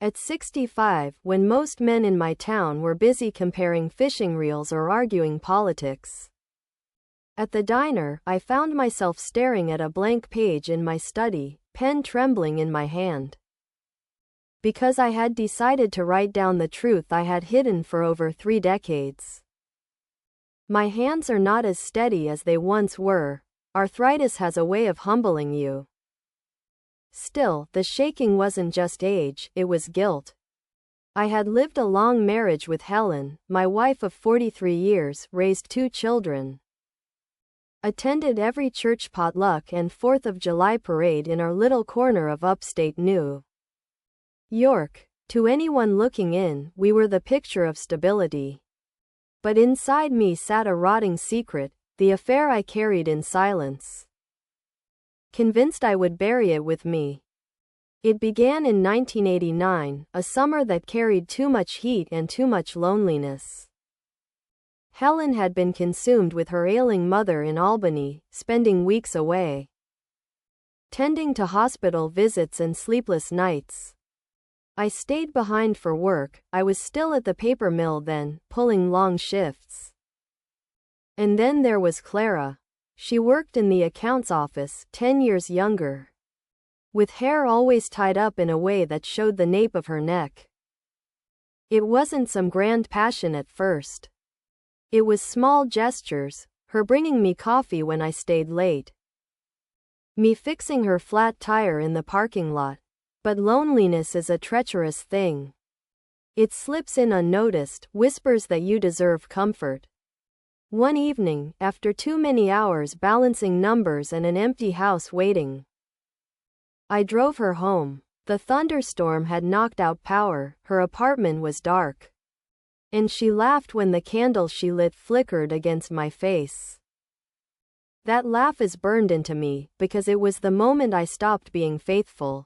At 65, when most men in my town were busy comparing fishing reels or arguing politics. At the diner, I found myself staring at a blank page in my study, pen trembling in my hand. Because I had decided to write down the truth I had hidden for over 3 decades. My hands are not as steady as they once were. Arthritis has a way of humbling you. Still, the shaking wasn't just age, it was guilt. I had lived a long marriage with Helen, my wife of 43 years, raised 2 children. Attended every church potluck and 4th of July parade in our little corner of upstate New York. To anyone looking in, we were the picture of stability. But inside me sat a rotting secret, the affair I carried in silence. Convinced I would bury it with me. It began in 1989, a summer that carried too much heat and too much loneliness. Helen had been consumed with her ailing mother in Albany, spending weeks away, tending to hospital visits and sleepless nights. I stayed behind for work. I was still at the paper mill then, pulling long shifts. And then there was Clara. She worked in the accounts office, 10 years younger, with hair always tied up in a way that showed the nape of her neck. It wasn't some grand passion at first. It was small gestures, her bringing me coffee when I stayed late, me fixing her flat tire in the parking lot. But loneliness is a treacherous thing. It slips in unnoticed, whispers that you deserve comfort. One evening, after too many hours balancing numbers and an empty house waiting, I drove her home. The thunderstorm had knocked out power, her apartment was dark. And she laughed when the candle she lit flickered against my face. That laugh is burned into me, because it was the moment I stopped being faithful.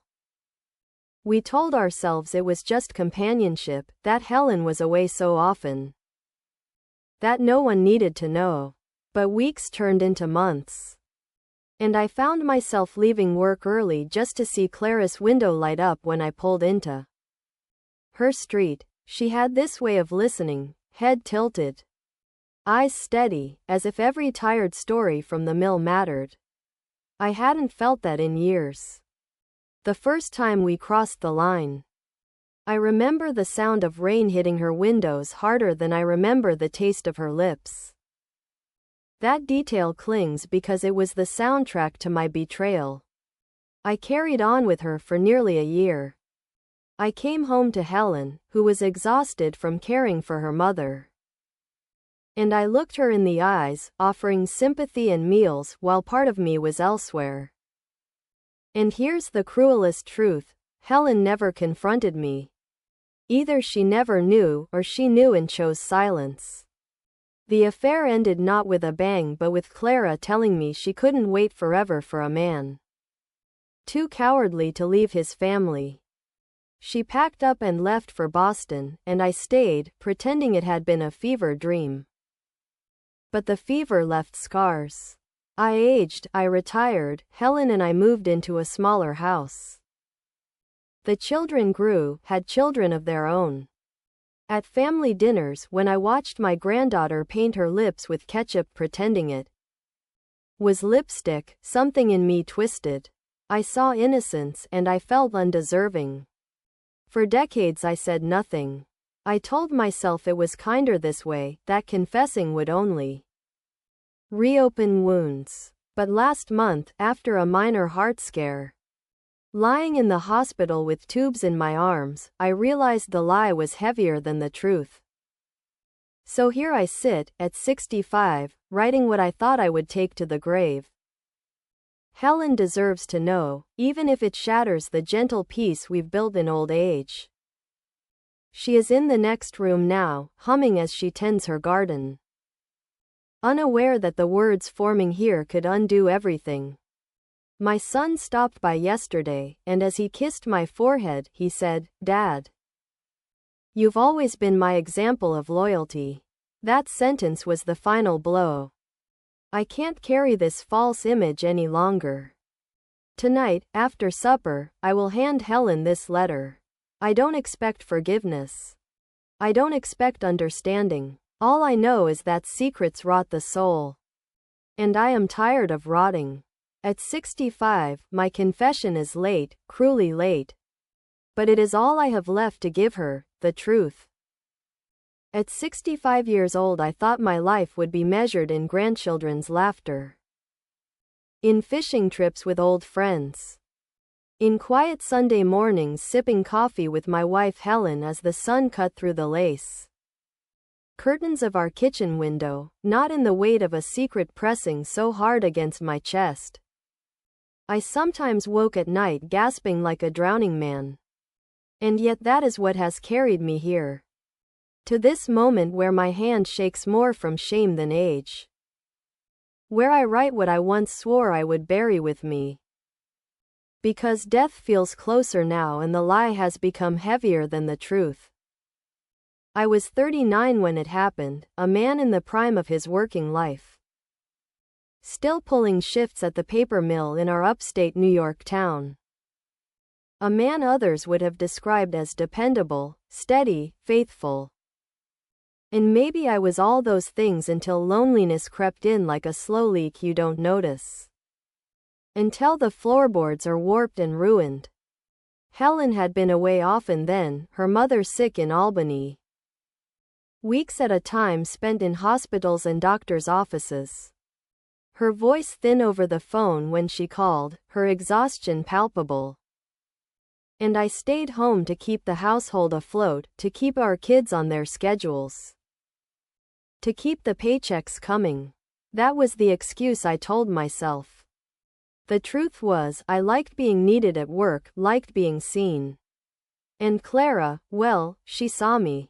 We told ourselves it was just companionship, that Helen was away so often, that no one needed to know. But weeks turned into months. And I found myself leaving work early just to see Clara's window light up when I pulled into her street. She had this way of listening, head tilted, eyes steady, as if every tired story from the mill mattered. I hadn't felt that in years. The first time we crossed the line, I remember the sound of rain hitting her windows harder than I remember the taste of her lips. That detail clings because it was the soundtrack to my betrayal. I carried on with her for nearly a year. I came home to Helen, who was exhausted from caring for her mother. And I looked her in the eyes, offering sympathy and meals while part of me was elsewhere. And here's the cruelest truth, Helen never confronted me. Either she never knew, or she knew and chose silence. The affair ended not with a bang but with Clara telling me she couldn't wait forever for a man too cowardly to leave his family. She packed up and left for Boston, and I stayed, pretending it had been a fever dream. But the fever left scars. I aged, I retired, Helen and I moved into a smaller house. The children grew, had children of their own. At family dinners, when I watched my granddaughter paint her lips with ketchup pretending it was lipstick, something in me twisted. I saw innocence, and I felt undeserving. For decades I said nothing. I told myself it was kinder this way, that confessing would only reopen wounds. But last month, after a minor heart scare, lying in the hospital with tubes in my arms, I realized the lie was heavier than the truth. So here I sit, at 65, writing what I thought I would take to the grave. Helen deserves to know, even if it shatters the gentle peace we've built in old age. She is in the next room now, humming as she tends her garden, unaware that the words forming here could undo everything. My son stopped by yesterday, and as he kissed my forehead, he said, "Dad, you've always been my example of loyalty." That sentence was the final blow. I can't carry this false image any longer. Tonight, after supper, I will hand Helen this letter. I don't expect forgiveness. I don't expect understanding. All I know is that secrets rot the soul. And I am tired of rotting. At 65, my confession is late, cruelly late. But it is all I have left to give her, the truth. At 65 years old, I thought my life would be measured in grandchildren's laughter, in fishing trips with old friends, in quiet Sunday mornings sipping coffee with my wife Helen as the sun cut through the lace curtains of our kitchen window, not in the weight of a secret pressing so hard against my chest. I sometimes woke at night gasping like a drowning man. And yet that is what has carried me here, to this moment where my hand shakes more from shame than age, where I write what I once swore I would bury with me. Because death feels closer now and the lie has become heavier than the truth. I was 39 when it happened, a man in the prime of his working life, still pulling shifts at the paper mill in our upstate New York town. A man others would have described as dependable, steady, faithful. And maybe I was all those things until loneliness crept in like a slow leak you don't notice, until the floorboards are warped and ruined. Helen had been away often then, her mother sick in Albany. Weeks at a time spent in hospitals and doctors' offices. Her voice thin over the phone when she called, her exhaustion palpable. And I stayed home to keep the household afloat, to keep our kids on their schedules, to keep the paychecks coming. That was the excuse I told myself. The truth was, I liked being needed at work, liked being seen. And Clara, well, she saw me.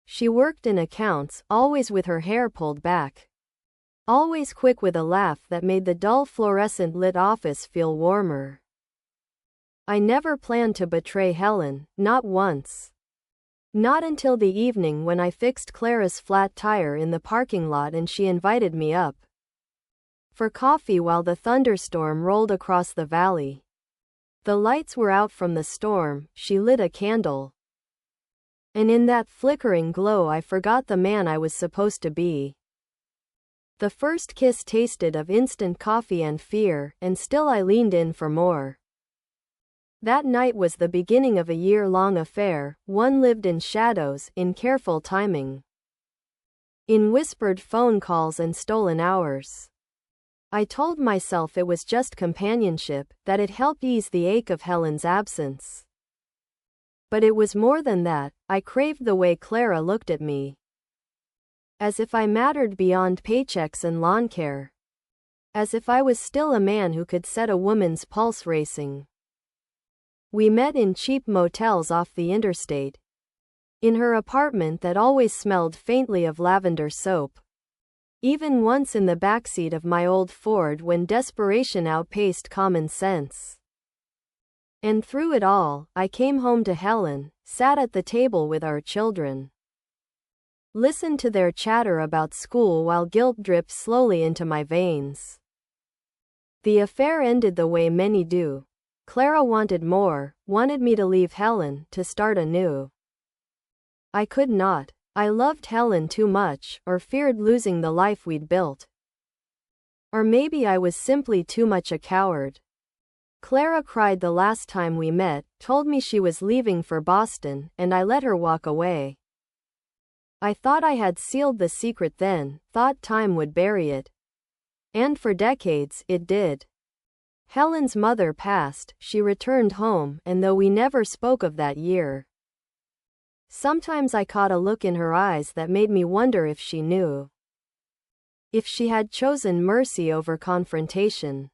She worked in accounts, always with her hair pulled back, always quick with a laugh that made the dull fluorescent lit office feel warmer. I never planned to betray Helen, not once. Not until the evening when I fixed Clara's flat tire in the parking lot and she invited me up for coffee while the thunderstorm rolled across the valley. The lights were out from the storm, she lit a candle. And in that flickering glow I forgot the man I was supposed to be. The first kiss tasted of instant coffee and fear, and still I leaned in for more. That night was the beginning of a year-long affair, one lived in shadows, in careful timing, in whispered phone calls and stolen hours. I told myself it was just companionship, that it helped ease the ache of Helen's absence. But it was more than that. I craved the way Clara looked at me, as if I mattered beyond paychecks and lawn care, as if I was still a man who could set a woman's pulse racing. We met in cheap motels off the interstate, in her apartment that always smelled faintly of lavender soap, even once in the backseat of my old Ford when desperation outpaced common sense. And through it all, I came home to Helen, sat at the table with our children, listened to their chatter about school while guilt dripped slowly into my veins. The affair ended the way many do. Clara wanted more, wanted me to leave Helen, to start anew. I could not. I loved Helen too much, or feared losing the life we'd built. Or maybe I was simply too much a coward. Clara cried the last time we met, told me she was leaving for Boston, and I let her walk away. I thought I had sealed the secret then, thought time would bury it. And for decades, it did. Helen's mother passed, she returned home, and though we never spoke of that year, sometimes I caught a look in her eyes that made me wonder if she knew, if she had chosen mercy over confrontation.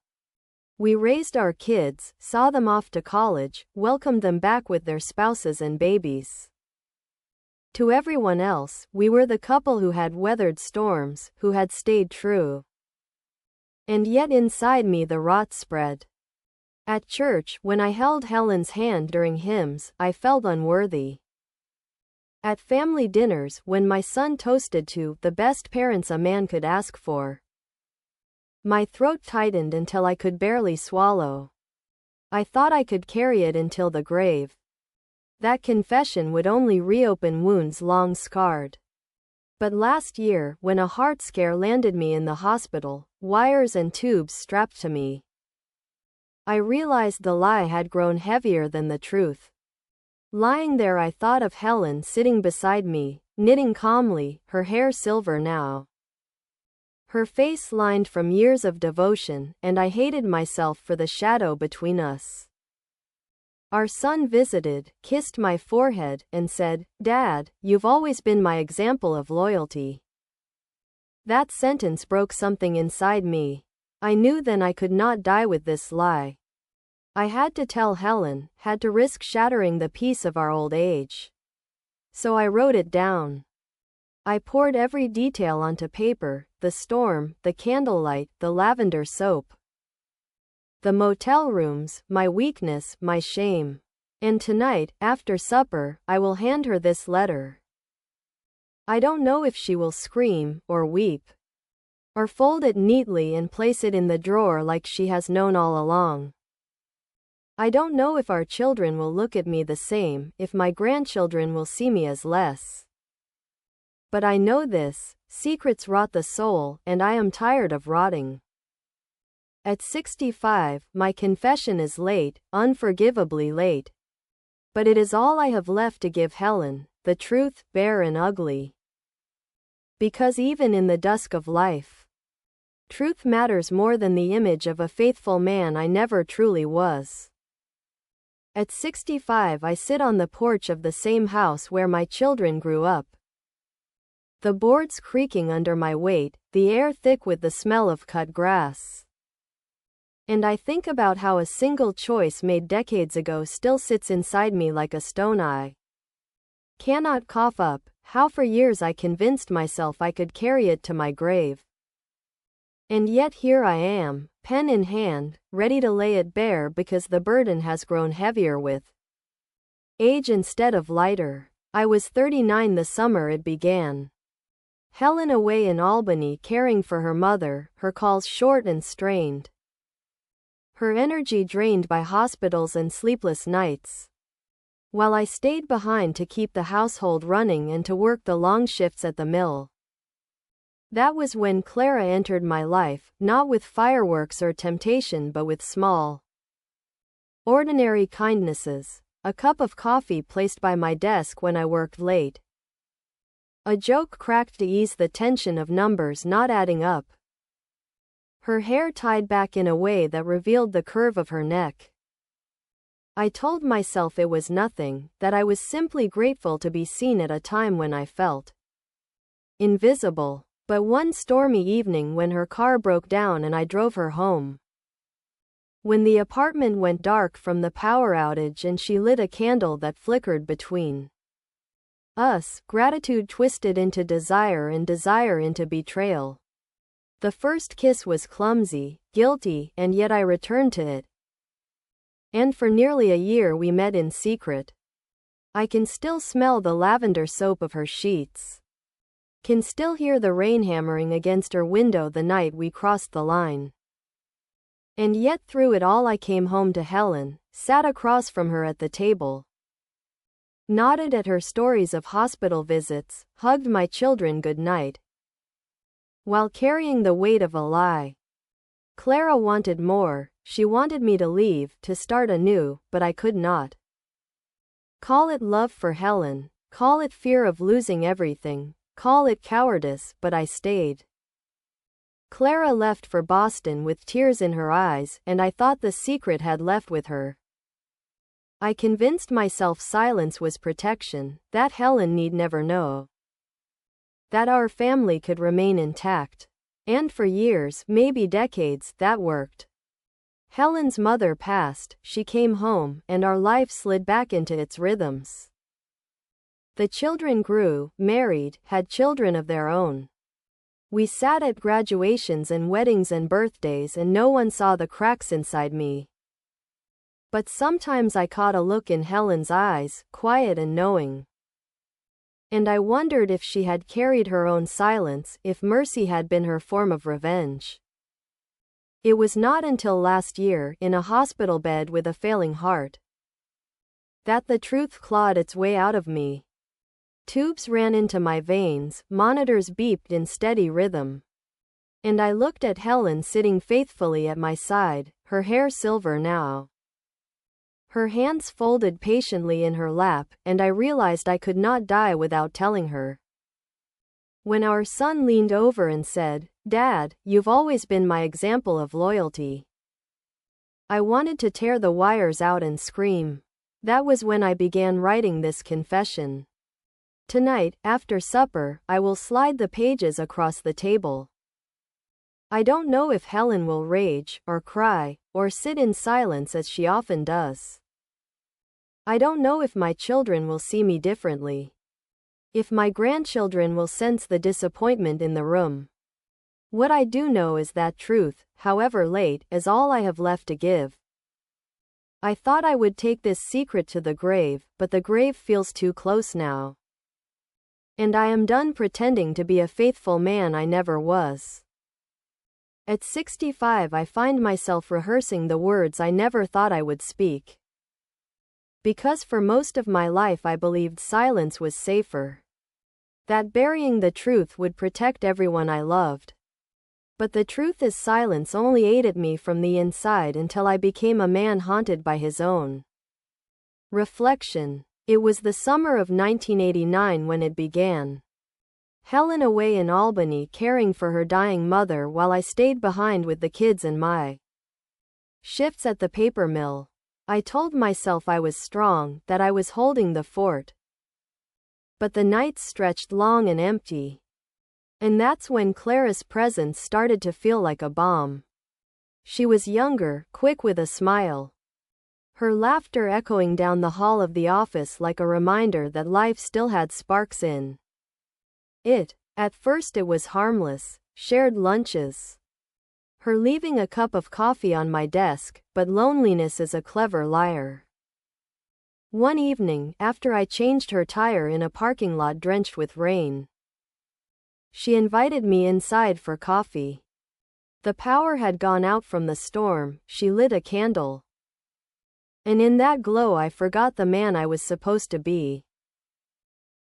We raised our kids, saw them off to college, welcomed them back with their spouses and babies. To everyone else, we were the couple who had weathered storms, who had stayed true. And yet inside me the rot spread. At church, when I held Helen's hand during hymns, I felt unworthy. At family dinners, when my son toasted to the best parents a man could ask for, my throat tightened until I could barely swallow. I thought I could carry it until the grave. That confession would only reopen wounds long scarred. But last year, when a heart scare landed me in the hospital, wires and tubes strapped to me, I realized the lie had grown heavier than the truth. Lying there, I thought of Helen sitting beside me, knitting calmly, her hair silver now, her face lined from years of devotion, and I hated myself for the shadow between us. Our son visited, kissed my forehead, and said, "Dad, you've always been my example of loyalty." That sentence broke something inside me. I knew then I could not die with this lie. I had to tell Helen, had to risk shattering the peace of our old age. So I wrote it down. I poured every detail onto paper, the storm, the candlelight, the lavender soap, the motel rooms, my weakness, my shame. And tonight, after supper, I will hand her this letter. I don't know if she will scream, or weep, or fold it neatly and place it in the drawer like she has known all along. I don't know if our children will look at me the same, if my grandchildren will see me as less. But I know this, secrets rot the soul, and I am tired of rotting. At 65, my confession is late, unforgivably late. But it is all I have left to give Helen, the truth, bare and ugly. Because even in the dusk of life, truth matters more than the image of a faithful man I never truly was. At 65, I sit on the porch of the same house where my children grew up. The boards creaking under my weight, the air thick with the smell of cut grass. And I think about how a single choice made decades ago still sits inside me like a stone I cannot cough up, how for years I convinced myself I could carry it to my grave. And yet here I am, pen in hand, ready to lay it bare because the burden has grown heavier with age instead of lighter. I was 39 the summer it began. Helen away in Albany caring for her mother, her calls short and strained, her energy drained by hospitals and sleepless nights, while I stayed behind to keep the household running and to work the long shifts at the mill. That was when Clara entered my life, not with fireworks or temptation but with small, ordinary kindnesses. A cup of coffee placed by my desk when I worked late. A joke cracked to ease the tension of numbers not adding up. Her hair tied back in a way that revealed the curve of her neck. I told myself it was nothing, that I was simply grateful to be seen at a time when I felt invisible. But one stormy evening when her car broke down and I drove her home, when the apartment went dark from the power outage and she lit a candle that flickered between us, gratitude twisted into desire and desire into betrayal. The first kiss was clumsy, guilty, and yet I returned to it. And for nearly a year we met in secret. I can still smell the lavender soap of her sheets. Can still hear the rain hammering against her window the night we crossed the line. And yet through it all I came home to Helen, sat across from her at the table, nodded at her stories of hospital visits, hugged my children good night, while carrying the weight of a lie. Clara wanted more, she wanted me to leave, to start anew, but I could not. Call it love for Helen, call it fear of losing everything, call it cowardice, but I stayed. Clara left for Boston with tears in her eyes, and I thought the secret had left with her. I convinced myself silence was protection, that Helen need never know, that our family could remain intact. And for years, maybe decades, that worked. Helen's mother passed, she came home, and our life slid back into its rhythms. The children grew, married, had children of their own. We sat at graduations and weddings and birthdays and no one saw the cracks inside me. But sometimes I caught a look in Helen's eyes, quiet and knowing. And I wondered if she had carried her own silence, if mercy had been her form of revenge. It was not until last year, in a hospital bed with a failing heart, that the truth clawed its way out of me. Tubes ran into my veins, monitors beeped in steady rhythm. And I looked at Helen sitting faithfully at my side, her hair silver now, her hands folded patiently in her lap, and I realized I could not die without telling her. When our son leaned over and said, "Dad, you've always been my example of loyalty," I wanted to tear the wires out and scream. That was when I began writing this confession. Tonight, after supper, I will slide the pages across the table. I don't know if Helen will rage, or cry, or sit in silence as she often does. I don't know if my children will see me differently. If my grandchildren will sense the disappointment in the room. What I do know is that truth, however late, is all I have left to give. I thought I would take this secret to the grave, but the grave feels too close now. And I am done pretending to be a faithful man I never was. At 65 I find myself rehearsing the words I never thought I would speak. Because for most of my life I believed silence was safer. That burying the truth would protect everyone I loved. But the truth is silence only ate at me from the inside until I became a man haunted by his own reflection. It was the summer of 1989 when it began. Helen away in Albany caring for her dying mother while I stayed behind with the kids and my shifts at the paper mill. I told myself I was strong, that I was holding the fort. But the nights stretched long and empty. And that's when Clara's presence started to feel like a bomb. She was younger, quick with a smile. Her laughter echoing down the hall of the office like a reminder that life still had sparks in it. At first it was harmless, shared lunches. Her leaving a cup of coffee on my desk, but loneliness is a clever liar. One evening, after I changed her tire in a parking lot drenched with rain, she invited me inside for coffee. The power had gone out from the storm, she lit a candle. And in that glow I forgot the man I was supposed to be.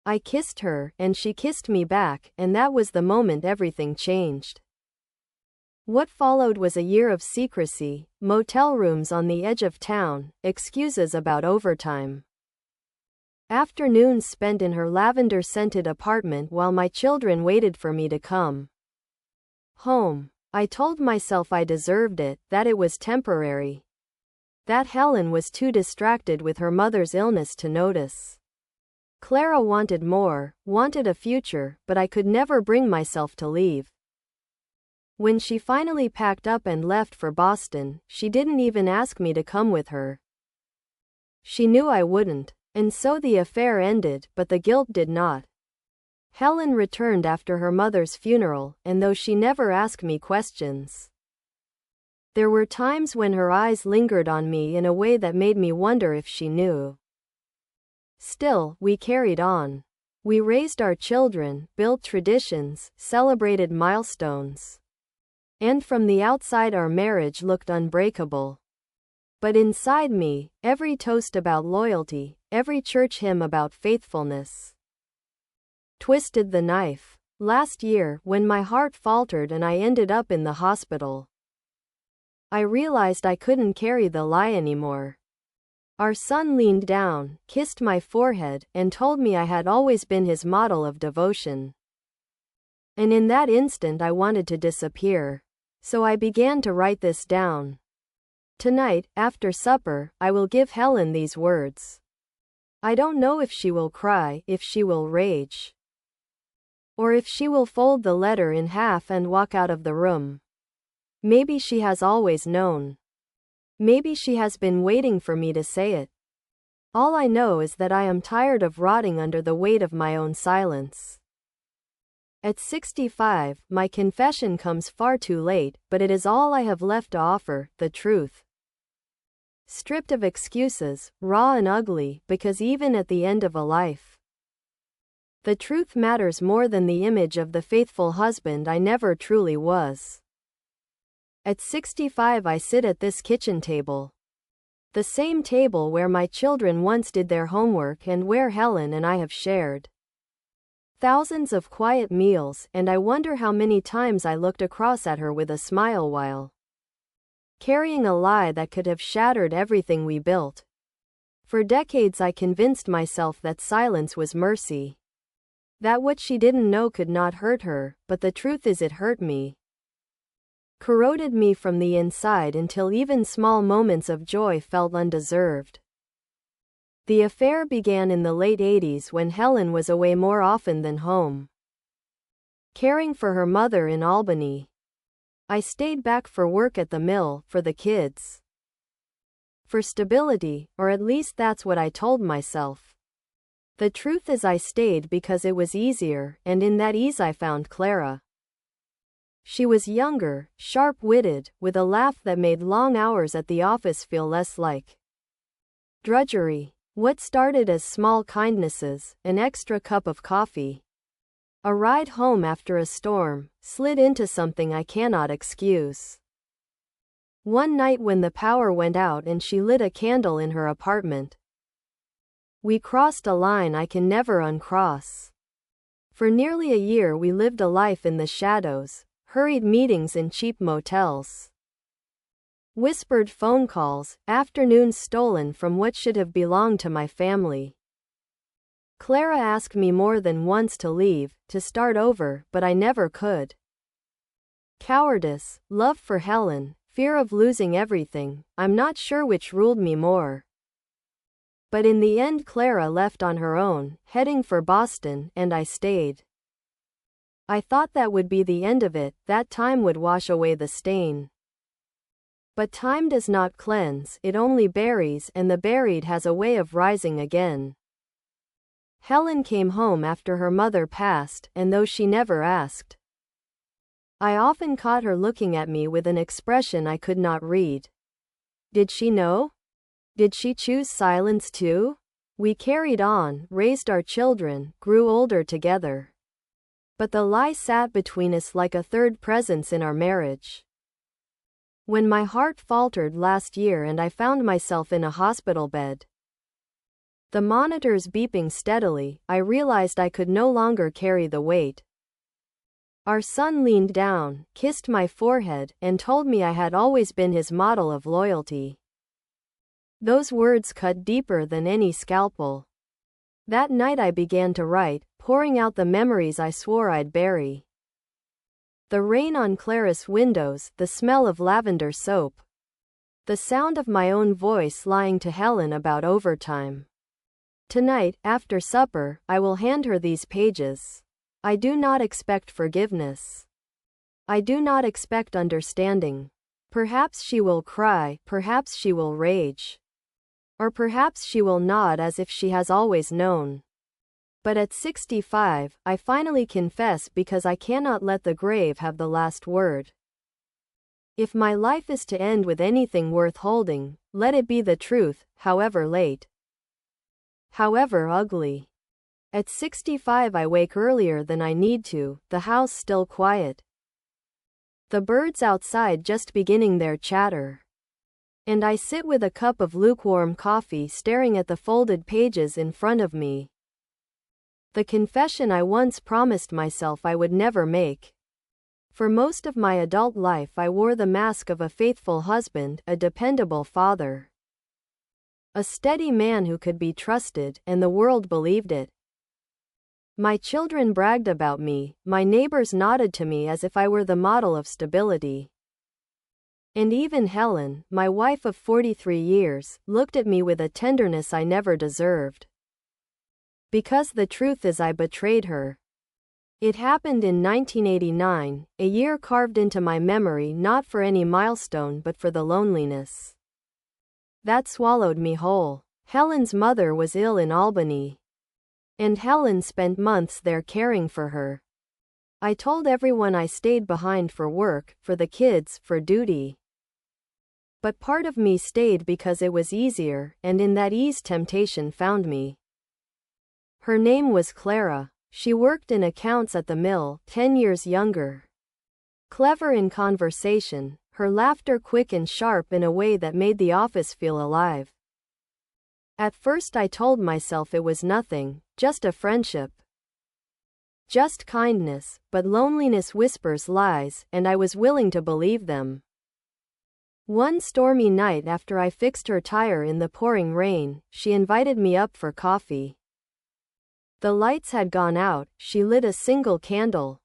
I kissed her, and she kissed me back, and that was the moment everything changed. What followed was a year of secrecy, motel rooms on the edge of town, excuses about overtime. Afternoons spent in her lavender-scented apartment while my children waited for me to come home. I told myself I deserved it, that it was temporary. That Helen was too distracted with her mother's illness to notice. Clara wanted more, wanted a future, but I could never bring myself to leave. When she finally packed up and left for Boston, she didn't even ask me to come with her. She knew I wouldn't, and so the affair ended, but the guilt did not. Helen returned after her mother's funeral, and though she never asked me questions, there were times when her eyes lingered on me in a way that made me wonder if she knew. Still, we carried on. We raised our children, built traditions, celebrated milestones. And from the outside our marriage looked unbreakable. But inside me, every toast about loyalty, every church hymn about faithfulness, twisted the knife. Last year, when my heart faltered and I ended up in the hospital, I realized I couldn't carry the lie anymore. Our son leaned down, kissed my forehead, and told me I had always been his model of devotion. And in that instant I wanted to disappear. So I began to write this down. Tonight, after supper, I will give Helen these words. I don't know if she will cry, if she will rage, or if she will fold the letter in half and walk out of the room. Maybe she has always known. Maybe she has been waiting for me to say it. All I know is that I am tired of rotting under the weight of my own silence. At 65, my confession comes far too late, but it is all I have left to offer, the truth. Stripped of excuses, raw and ugly, because even at the end of a life, the truth matters more than the image of the faithful husband I never truly was. At 65 I sit at this kitchen table. The same table where my children once did their homework and where Helen and I have shared thousands of quiet meals, and I wonder how many times I looked across at her with a smile while carrying a lie that could have shattered everything we built. For decades I convinced myself that silence was mercy. That what she didn't know could not hurt her, but the truth is it hurt me. Corroded me from the inside until even small moments of joy felt undeserved. The affair began in the late 80s when Helen was away more often than home, caring for her mother in Albany. I stayed back for work at the mill, for the kids. For stability, or at least that's what I told myself. The truth is I stayed because it was easier, and in that ease I found Clara. She was younger, sharp-witted, with a laugh that made long hours at the office feel less like drudgery. What started as small kindnesses, an extra cup of coffee, a ride home after a storm, slid into something I cannot excuse. One night when the power went out and she lit a candle in her apartment, we crossed a line I can never uncross. For nearly a year we lived a life in the shadows, hurried meetings in cheap motels, whispered phone calls, afternoons stolen from what should have belonged to my family. Clara asked me more than once to leave, to start over, but I never could. Cowardice, love for Helen, fear of losing everything, I'm not sure which ruled me more. But in the end Clara left on her own, heading for Boston, and I stayed. I thought that would be the end of it, that time would wash away the stain. But time does not cleanse, it only buries, and the buried has a way of rising again. Helen came home after her mother passed, and though she never asked, I often caught her looking at me with an expression I could not read. Did she know? Did she choose silence too? We carried on, raised our children, grew older together. But the lie sat between us like a third presence in our marriage. When my heart faltered last year and I found myself in a hospital bed, the monitors beeping steadily, I realized I could no longer carry the weight. Our son leaned down, kissed my forehead, and told me I had always been his model of loyalty. Those words cut deeper than any scalpel. That night I began to write, pouring out the memories I swore I'd bury. The rain on Clara's windows, the smell of lavender soap, the sound of my own voice lying to Helen about overtime. Tonight, after supper, I will hand her these pages. I do not expect forgiveness. I do not expect understanding. Perhaps she will cry, perhaps she will rage. Or perhaps she will nod as if she has always known. But at 65, I finally confess because I cannot let the grave have the last word. If my life is to end with anything worth holding, let it be the truth, however late, however ugly. At 65 I wake earlier than I need to, the house still quiet. The birds outside just beginning their chatter. And I sit with a cup of lukewarm coffee staring at the folded pages in front of me. The confession I once promised myself I would never make. For most of my adult life I wore the mask of a faithful husband, a dependable father, a steady man who could be trusted, and the world believed it. My children bragged about me, my neighbors nodded to me as if I were the model of stability. And even Helen, my wife of 43 years, looked at me with a tenderness I never deserved. Because the truth is I betrayed her. It happened in 1989, a year carved into my memory not for any milestone but for the loneliness that swallowed me whole. Helen's mother was ill in Albany, and Helen spent months there caring for her. I told everyone I stayed behind for work, for the kids, for duty. But part of me stayed because it was easier, and in that ease temptation found me. Her name was Clara. She worked in accounts at the mill, 10 years younger. Clever in conversation, her laughter quick and sharp in a way that made the office feel alive. At first I told myself it was nothing, just a friendship. Just kindness, but loneliness whispers lies, and I was willing to believe them. One stormy night after I fixed her tire in the pouring rain, she invited me up for coffee. The lights had gone out, she lit a single candle.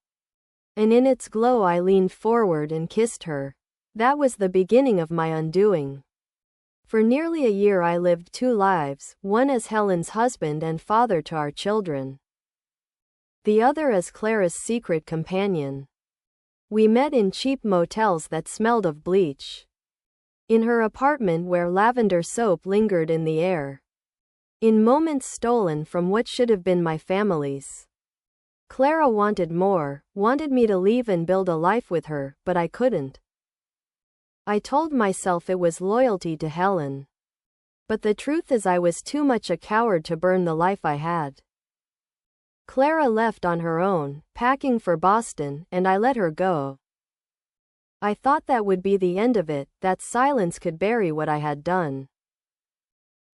And in its glow I leaned forward and kissed her. That was the beginning of my undoing. For nearly a year I lived two lives, one as Helen's husband and father to our children. The other as Clara's secret companion. We met in cheap motels that smelled of bleach. In her apartment where lavender soap lingered in the air. In moments stolen from what should have been my family's. Clara wanted more, wanted me to leave and build a life with her, but I couldn't. I told myself it was loyalty to Helen. But the truth is I was too much a coward to burn the life I had. Clara left on her own, packing for Boston, and I let her go. I thought that would be the end of it, that silence could bury what I had done.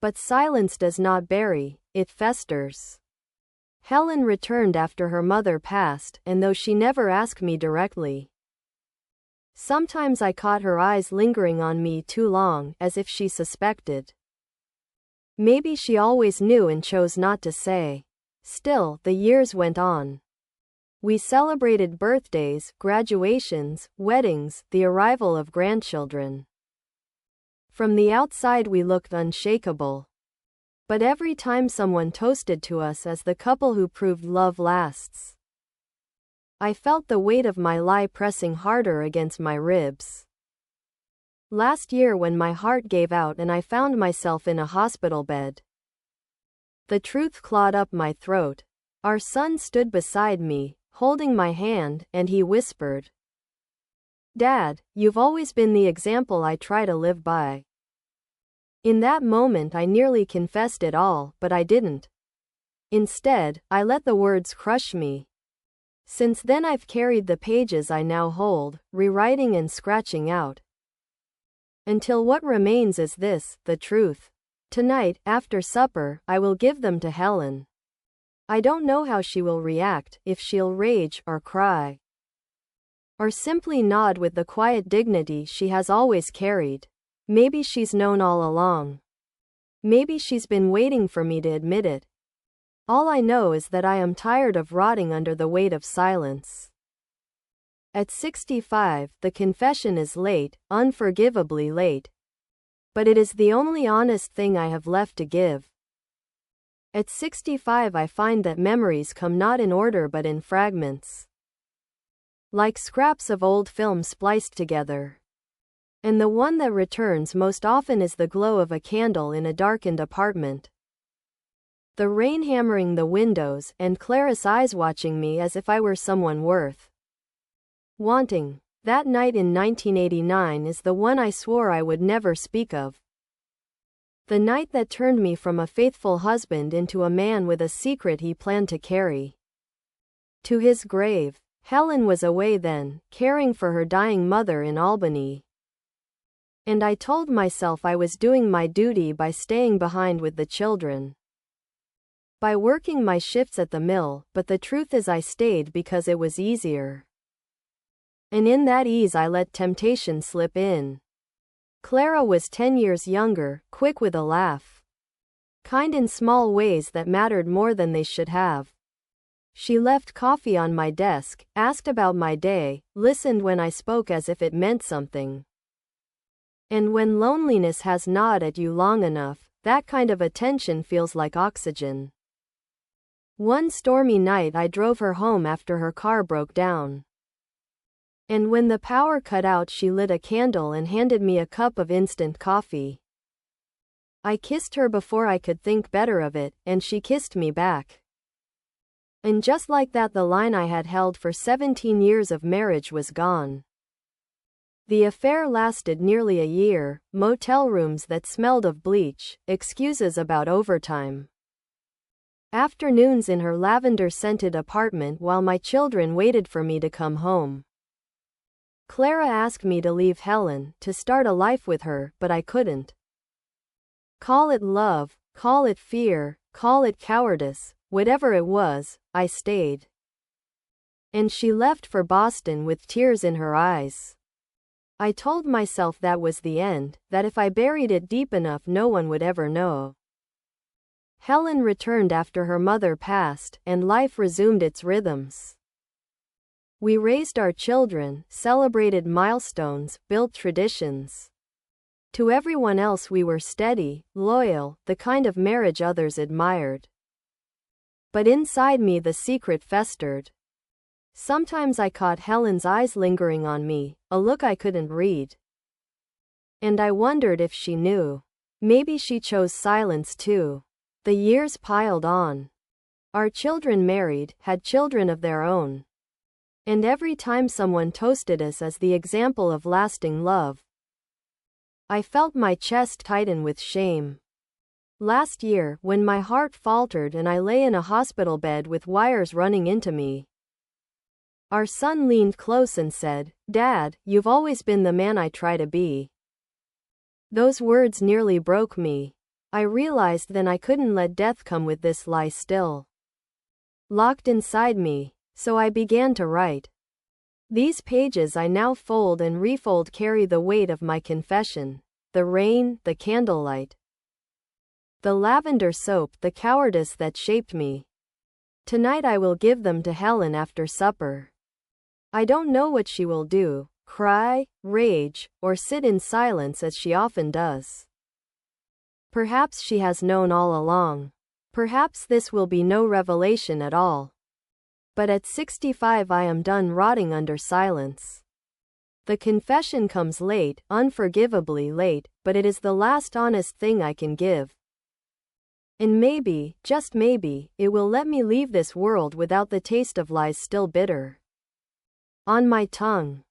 But silence does not bury, it festers. Helen returned after her mother passed, and though she never asked me directly, sometimes I caught her eyes lingering on me too long, as if she suspected. Maybe she always knew and chose not to say. Still, the years went on. We celebrated birthdays, graduations, weddings, the arrival of grandchildren. From the outside we looked unshakable. But every time someone toasted to us as the couple who proved love lasts, I felt the weight of my lie pressing harder against my ribs. Last year when my heart gave out and I found myself in a hospital bed, the truth clawed up my throat. Our son stood beside me, holding my hand, and he whispered, "Dad, you've always been the example I try to live by." In that moment I nearly confessed it all, but I didn't. Instead, I let the words crush me. Since then I've carried the pages I now hold, rewriting and scratching out. Until what remains is this, the truth. Tonight, after supper, I will give them to Helen. I don't know how she will react, if she'll rage, or cry. Or simply nod with the quiet dignity she has always carried. Maybe she's known all along. Maybe she's been waiting for me to admit it. All I know is that I am tired of rotting under the weight of silence. At 65, the confession is late, unforgivably late. But it is the only honest thing I have left to give. At 65 I find that memories come not in order but in fragments. Like scraps of old film spliced together. And the one that returns most often is the glow of a candle in a darkened apartment. The rain hammering the windows, and Clara's eyes watching me as if I were someone worth wanting. That night in 1989 is the one I swore I would never speak of. The night that turned me from a faithful husband into a man with a secret he planned to carry to his grave. Helen was away then, caring for her dying mother in Albany. And I told myself I was doing my duty by staying behind with the children. By working my shifts at the mill, but the truth is I stayed because it was easier. And in that ease I let temptation slip in. Clara was 10 years younger, quick with a laugh. Kind in small ways that mattered more than they should have. She left coffee on my desk, asked about my day, listened when I spoke as if it meant something. And when loneliness has gnawed at you long enough, that kind of attention feels like oxygen. One stormy night I drove her home after her car broke down. And when the power cut out she lit a candle and handed me a cup of instant coffee. I kissed her before I could think better of it, and she kissed me back. And just like that the line I had held for 17 years of marriage was gone. The affair lasted nearly a year, motel rooms that smelled of bleach, excuses about overtime. Afternoons in her lavender-scented apartment while my children waited for me to come home. Clara asked me to leave Helen, to start a life with her, but I couldn't. Call it love, call it fear, call it cowardice, whatever it was, I stayed. And she left for Boston with tears in her eyes. I told myself that was the end, that if I buried it deep enough no one would ever know. Helen returned after her mother passed, and life resumed its rhythms. We raised our children, celebrated milestones, built traditions. To everyone else we were steady, loyal, the kind of marriage others admired. But inside me the secret festered. Sometimes I caught Helen's eyes lingering on me, a look I couldn't read. And I wondered if she knew. Maybe she chose silence too. The years piled on. Our children married, had children of their own. And every time someone toasted us as the example of lasting love, I felt my chest tighten with shame. Last year, when my heart faltered and I lay in a hospital bed with wires running into me, our son leaned close and said, "Dad, you've always been the man I try to be." Those words nearly broke me. I realized then I couldn't let death come with this lie still locked inside me, so I began to write. These pages I now fold and refold carry the weight of my confession. The rain, the candlelight, the lavender soap, the cowardice that shaped me. Tonight I will give them to Helen after supper. I don't know what she will do, cry, rage, or sit in silence as she often does. Perhaps she has known all along. Perhaps this will be no revelation at all. But at 65 I am done rotting under silence. The confession comes late, unforgivably late, but it is the last honest thing I can give. And maybe, just maybe, it will let me leave this world without the taste of lies still bitter on my tongue.